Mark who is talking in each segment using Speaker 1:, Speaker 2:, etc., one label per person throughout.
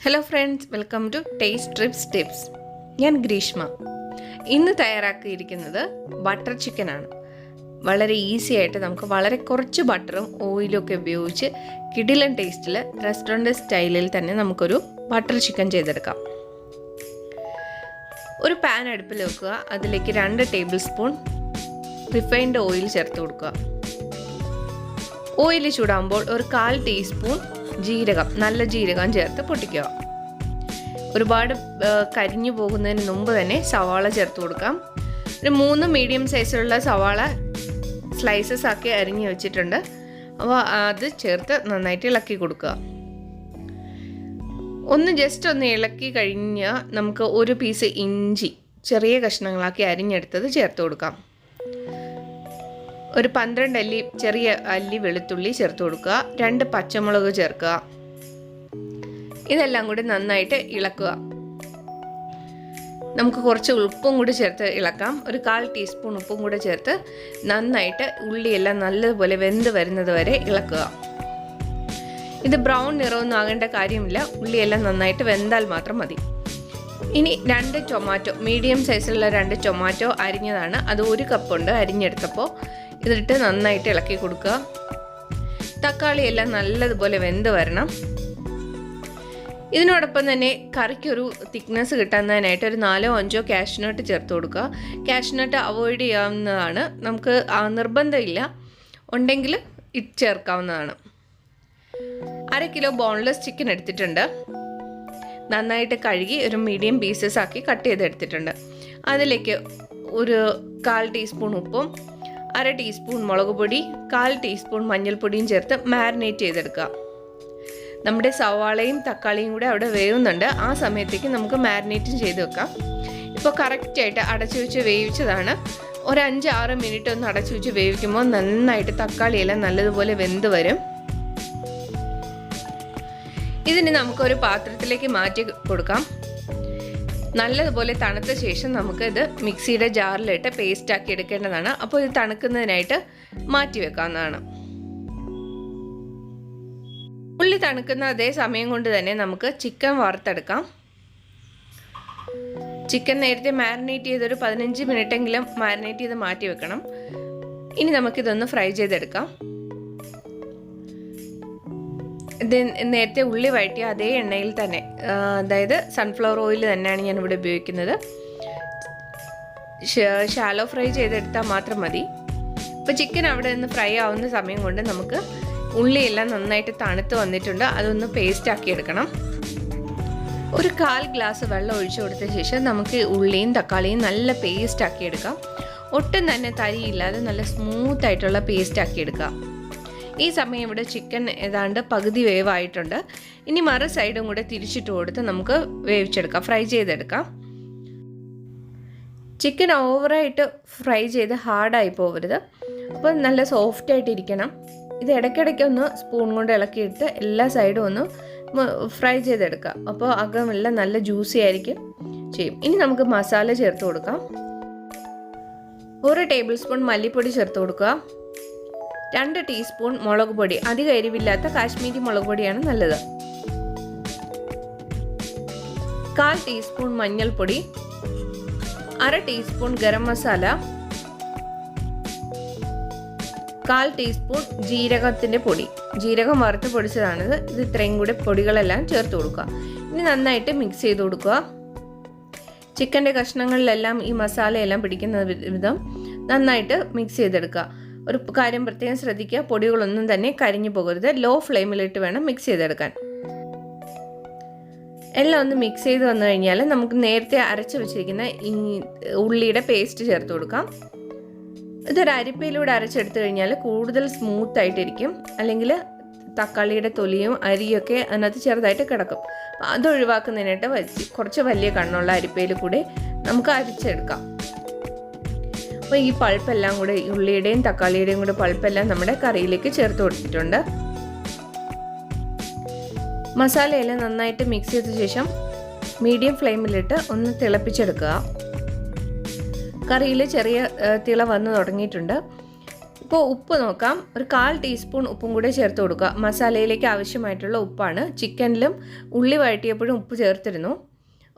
Speaker 1: Hello friends, welcome to taste trips tips. ഞാൻ ഗ്രീഷ്മ. ഇന്ന് തയ്യാറാക്കിയിരിക്കുന്നത് ബട്ടർ ചിക്കനാണ്. വളരെ ഈസി ആയിട്ട് നമുക്ക് വളരെ കുറച്ച് ബട്ടറും ഓയിലും ഒക്കെ ഉപയോഗിച്ച് കിടിലൻ ടേസ്റ്റിൽ റെസ്റ്റോറൻറ്റ് സ്റ്റൈലിൽ തന്നെ നമുക്കൊരു ബട്ടർ ചിക്കൻ ചെയ്തെടുക്കാം. ഒരു പാൻ അടുപ്പിൽ വെക്കുക. അതിലേക്ക് 2 ടേബിൾ സ്പൂൺ റിഫൈൻഡ് ഓയിൽ ചേർത്ത് കൊടുക്കുക. ഓയിൽ ചൂടാകുമ്പോൾ ഒരു 1/4 ടീസ്പൂൺ ജീരകം, നല്ല ജീരകം ചേർത്ത് പൊട്ടിക്കുക. ഒരുപാട് കരിഞ്ഞു പോകുന്നതിന് മുമ്പ് തന്നെ സവാള ചേർത്ത് കൊടുക്കാം. ഒരു 3 മീഡിയം സൈസിലുള്ള സവാള സ്ലൈസസ് ആക്കി അരിഞ്ഞ് വെച്ചിട്ടുണ്ട്. അപ്പോൾ അത് ചേർത്ത് നന്നായിട്ട് ഇളക്കി കൊടുക്കുക. ജസ്റ്റ് ഒന്ന് ഇളക്കി കഴിഞ്ഞാൽ നമുക്ക് ഒരു പീസ് ഇഞ്ചി ചെറിയ കഷ്ണങ്ങളാക്കി അരിഞ്ഞെടുത്തത് ചേർത്ത് കൊടുക്കാം. ഒരു 12 അല്ലി ചെറിയ അല്ലി വെളുത്തുള്ളി ചേർത്ത് കൊടുക്കുക. 2 പച്ചമുളക് ചേർക്കുക. ഇതെല്ലാം കൂടി നന്നായിട്ട് ഇളക്കുക. നമുക്ക് കുറച്ച് ഉപ്പും കൂടി ചേർത്ത് ഇളക്കാം. ഒരു 1/4 ടീസ്പൂൺ ഉപ്പും കൂടി ചേർത്ത് നന്നായിട്ട് ഉള്ളിയെല്ലാം നല്ലതുപോലെ വെന്ത് വരുന്നത് വരെ ഇളക്കുക. ഇത് ബ്രൗൺ നിറമൊന്നും ആകേണ്ട കാര്യമില്ല. ഉള്ളിയെല്ലാം നന്നായിട്ട് വെന്താൽ മാത്രം മതി. ഇനി 2 ടൊമാറ്റോ, മീഡിയം സൈസിലുള്ള 2 ടൊമാറ്റോ അരിഞ്ഞതാണ്. അത് 1 കപ്പ് ഉണ്ട് അരിഞ്ഞെടുത്തപ്പോൾ. ഇതിട്ട് നന്നായിട്ട് ഇളക്കി കൊടുക്കുക. തക്കാളിയെല്ലാം നല്ലതുപോലെ വെന്ത് വരണം. ഇതിനോടൊപ്പം തന്നെ കറിക്കൊരു തിക്നെസ് കിട്ടുന്നതിനായിട്ട് ഒരു 4-5 കാഷ്നട്ട് ചേർത്ത് കൊടുക്കുക. കാഷ്നട്ട് അവോയ്ഡ് ചെയ്യാവുന്നതാണ്. നമുക്ക് നിർബന്ധമില്ല, ഉണ്ടെങ്കിൽ ചേർക്കാവുന്നതാണ്. 1/2 കിലോ ബോൺലെസ് ചിക്കൻ എടുത്തിട്ടുണ്ട്. നന്നായിട്ട് കഴുകി ഒരു മീഡിയം പീസസ് ആക്കി കട്ട് ചെയ്തെടുത്തിട്ടുണ്ട്. അതിലേക്ക് ഒരു 1/4 ടീസ്പൂൺ ഉപ്പും 1/2 ടീസ്പൂൺ മുളക് പൊടി, 1/4 ടീസ്പൂൺ മഞ്ഞൾപ്പൊടിയും ചേർത്ത് മാരിനേറ്റ് ചെയ്തെടുക്കുക. നമ്മുടെ സവാളയും തക്കാളിയും കൂടെ അവിടെ വേവുന്നുണ്ട്. ആ സമയത്തേക്ക് നമുക്ക് മാരിനേറ്റും ചെയ്ത് വെക്കാം. ഇപ്പോൾ കറക്റ്റായിട്ട് അടച്ചു വെച്ച് വേവിച്ചതാണ്. ഒരു 5-6 മിനിറ്റ് ഒന്ന് അടച്ചു വെച്ച് വേവിക്കുമ്പോൾ നന്നായിട്ട് തക്കാളിയെല്ലാം നല്ലതുപോലെ വെന്ത് വരും. ഇതിന് നമുക്കൊരു പാത്രത്തിലേക്ക് മാറ്റി കൊടുക്കാം. നല്ലതുപോലെ തണുത്ത ശേഷം നമുക്കിത് മിക്സിയുടെ ജാറിലിട്ട് പേസ്റ്റാക്കി എടുക്കേണ്ടതാണ്. അപ്പോൾ ഇത് തണുക്കുന്നതിനായിട്ട് മാറ്റി വെക്കാവുന്നതാണ്. ഉള്ളി തണുക്കുന്ന അതേ സമയം കൊണ്ട് തന്നെ നമുക്ക് ചിക്കൻ വറുത്തെടുക്കാം. ചിക്കൻ നേരത്തെ മാരിനേറ്റ് ചെയ്തൊരു 15 മിനിറ്റെങ്കിലും മാരിനേറ്റ് ചെയ്ത് മാറ്റി വെക്കണം. ഇനി നമുക്കിതൊന്ന് ഫ്രൈ ചെയ്തെടുക്കാം. ഇത് നേരത്തെ ഉള്ളി വഴറ്റിയ അതേ എണ്ണയിൽ തന്നെ, അതായത് സൺഫ്ലവർ ഓയിൽ തന്നെയാണ് ഞാനിവിടെ ഉപയോഗിക്കുന്നത്. ഷാലോ ഫ്രൈ ചെയ്തെടുത്താൽ മാത്രം മതി. ഇപ്പോൾ ചിക്കൻ അവിടെ നിന്ന് ഫ്രൈ ആവുന്ന സമയം കൊണ്ട് നമുക്ക് ഉള്ളിയെല്ലാം നന്നായിട്ട് തണുത്ത് വന്നിട്ടുണ്ട്. അതൊന്ന് പേസ്റ്റ് ആക്കി എടുക്കണം. ഒരു 1/4 ഗ്ലാസ് വെള്ളം ഒഴിച്ചു കൊടുത്ത ശേഷം നമുക്ക് ഉള്ളിയും തക്കാളിയും നല്ല പേസ്റ്റ് ആക്കി എടുക്കാം. ഒട്ടും തന്നെ തരിയില്ലാതെ നല്ല സ്മൂത്ത് ആയിട്ടുള്ള പേസ്റ്റ് ആക്കി എടുക്കാം. ഈ സമയം ഇവിടെ ചിക്കൻ ഏതാണ്ട് പകുതി വേവായിട്ടുണ്ട്. ഇനി മറു സൈഡും കൂടെ തിരിച്ചിട്ട് കൊടുത്ത് നമുക്ക് വേവിച്ചെടുക്കാം, ഫ്രൈ ചെയ്തെടുക്കാം. ചിക്കൻ ഓവറായിട്ട് ഫ്രൈ ചെയ്ത് ഹാർഡായി പോകരുത്. അപ്പോൾ നല്ല സോഫ്റ്റായിട്ടിരിക്കണം. ഇത് ഇടയ്ക്കിടയ്ക്കൊന്ന് സ്പൂൺ കൊണ്ട് ഇളക്കിയിട്ട് എല്ലാ സൈഡും ഒന്ന് ഫ്രൈ ചെയ്തെടുക്കാം. അപ്പോൾ അകമെല്ലാം നല്ല ജ്യൂസി ആയിരിക്കും ചെയ്യും. ഇനി നമുക്ക് മസാല ചേർത്ത് കൊടുക്കാം. 1 ടേബിൾ സ്പൂൺ മല്ലിപ്പൊടി ചേർത്ത് കൊടുക്കുക. 2 ടീസ്പൂൺ മുളക് പൊടി, അധികം എരിവില്ലാത്ത കാശ്മീരി മുളക് പൊടിയാണ് നല്ലത്. 1/4 ടീസ്പൂൺ മഞ്ഞൾപ്പൊടി, 1/2 ടീസ്പൂൺ ഗരം മസാല, 1/4 ടീസ്പൂൺ ജീരകത്തിൻ്റെ പൊടി. ജീരകം വറുത്ത് പൊടിച്ചതാണിത്. ഇത് ഇത്രയും കൂടി പൊടികളെല്ലാം ചേർത്ത് കൊടുക്കുക. ഇനി നന്നായിട്ട് മിക്സ് ചെയ്ത് കൊടുക്കുക. ചിക്കൻ്റെ കഷ്ണങ്ങളിലെല്ലാം ഈ മസാലയെല്ലാം പിടിക്കുന്ന വിധം നന്നായിട്ട് മിക്സ് ചെയ്തെടുക്കുക. ഒരു കാര്യം പ്രത്യേകം ശ്രദ്ധിക്കുക, പൊടികളൊന്നും തന്നെ കരിഞ്ഞു പോകരുത്. ലോ ഫ്ലെയിമിലിട്ട് വേണം മിക്സ് ചെയ്തെടുക്കാൻ. എല്ലാം ഒന്ന് മിക്സ് ചെയ്ത് വന്നു കഴിഞ്ഞാൽ നമുക്ക് നേരത്തെ അരച്ച് വെച്ചിരിക്കുന്ന ഈ ഉള്ളിയുടെ പേസ്റ്റ് ചേർത്ത് കൊടുക്കാം. ഇതൊരു അരിപ്പയിലൂടെ അരച്ചെടുത്തു കഴിഞ്ഞാൽ കൂടുതൽ സ്മൂത്ത് ആയിട്ടിരിക്കും. അല്ലെങ്കിൽ തക്കാളിയുടെ തൊലിയും അരിയൊക്കെ അതിനകത്ത് ചെറുതായിട്ട് കിടക്കും. അത് ഒഴിവാക്കുന്നതിനായിട്ട് കുറച്ച് വലിയ കണ്ണുള്ള അരിപ്പയിൽ കൂടെ നമുക്ക് അരച്ചെടുക്കാം. അപ്പോൾ ഈ പൾപ്പെല്ലാം കൂടെ, ഉള്ളിയുടെയും തക്കാളിയുടെയും കൂടെ പൾപ്പെല്ലാം നമ്മുടെ കറിയിലേക്ക് ചേർത്ത് കൊടുത്തിട്ടുണ്ട്. മസാലയെല്ലാം നന്നായിട്ട് മിക്സ് ചെയ്ത ശേഷം മീഡിയം ഫ്ലെയിമിലിട്ട് ഒന്ന് തിളപ്പിച്ചെടുക്കുക. കറിയിൽ ചെറിയ തിള വന്ന് തുടങ്ങിയിട്ടുണ്ട്. ഇപ്പോൾ ഉപ്പ് നോക്കാം. ഒരു 1/4 ടീസ്പൂൺ ഉപ്പും കൂടെ ചേർത്ത് കൊടുക്കുക. മസാലയിലേക്ക് ആവശ്യമായിട്ടുള്ള ഉപ്പാണ്. ചിക്കനിലും ഉള്ളി വഴറ്റിയപ്പോഴും ഉപ്പ് ചേർത്തിരുന്നു.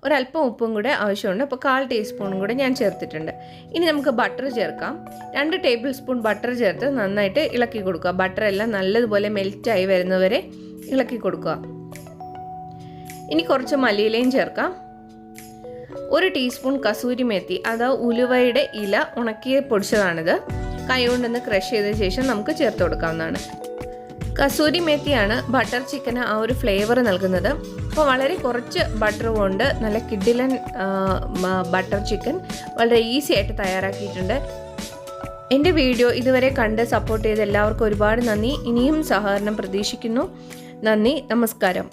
Speaker 1: ഒരല്പം ഉപ്പും കൂടെ ആവശ്യമുണ്ട്. അപ്പോൾ 1/4 ടീസ്പൂണും കൂടെ ഞാൻ ചേർത്തിട്ടുണ്ട്. ഇനി നമുക്ക് ബട്ടർ ചേർക്കാം. 2 ടേബിൾ സ്പൂൺ ബട്ടർ ചേർത്ത് നന്നായിട്ട് ഇളക്കി കൊടുക്കുക. ബട്ടർ എല്ലാം നല്ലതുപോലെ മെൽറ്റായി വരുന്നവരെ ഇളക്കി കൊടുക്കുക. ഇനി കുറച്ച് മല്ലിയിലയും ചേർക്കാം. 1 ടീസ്പൂൺ കസൂരി മേത്തി, അതായത് ഉലുവയുടെ ഇല ഉണക്കി പൊടിച്ചതാണിത്. കൈ കൊണ്ടൊന്ന് ക്രഷ് ചെയ്ത ശേഷം നമുക്ക് ചേർത്ത് കൊടുക്കാവുന്നതാണ്. കസൂരി മേത്തിയാണ് ബട്ടർ ചിക്കന് ആ ഒരു ഫ്ലേവർ നൽകുന്നത്. അപ്പോൾ വളരെ കുറച്ച് ബട്ടർ കൊണ്ട് നല്ല കിഡിലൻ ബട്ടർ ചിക്കൻ വളരെ ഈസി ആയിട്ട് തയ്യാറാക്കിയിട്ടുണ്ട്. എൻ്റെ വീഡിയോ ഇതുവരെ കണ്ട് സപ്പോർട്ട് ചെയ്ത എല്ലാവർക്കും ഒരുപാട് നന്ദി. ഇനിയും സഹകരണം പ്രതീക്ഷിക്കുന്നു. നന്ദി, നമസ്കാരം.